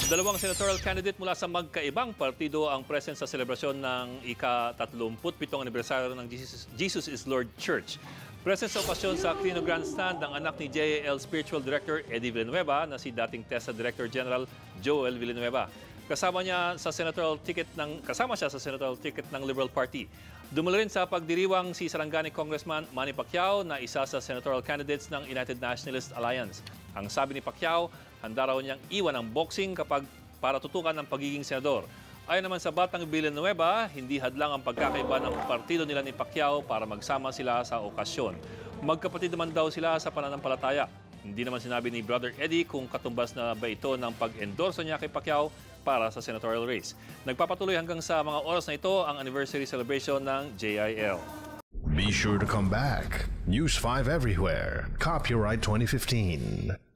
Dalawang senatorial candidate mula sa magkaibang partido ang present sa selebrasyon ng ika-37 anibersaryo ng Jesus is Lord Church. Present sa okasyon sa Aquino Grandstand ang anak ni JAL Spiritual Director Eddie Villanueva na si dating TESDA Director General Joel Villanueva. Kasama siya sa senatorial ticket ng Liberal Party. Dumalo rin sa pagdiriwang si Sarangani Congressman Manny Pacquiao na isa sa senatorial candidates ng United Nationalist Alliance. Ang sabi ni Pacquiao, handa raw niyang iwan ang boxing para tutukan ng pagiging senador. Ayon naman sa Batang Villanueva, hindi hadlang ang pagkakaiba ng partido nila ni Pacquiao para magsama sila sa okasyon. Magkapatid naman daw sila sa pananampalataya. Hindi naman sinabi ni Brother Eddie kung katumbas na ba ito ng pag-endorso niya kay Pacquiao para sa senatorial race. Nagpapatuloy hanggang sa mga oras na ito ang anniversary celebration ng JIL. Be sure to come back. News 5 everywhere. Copyright 2015.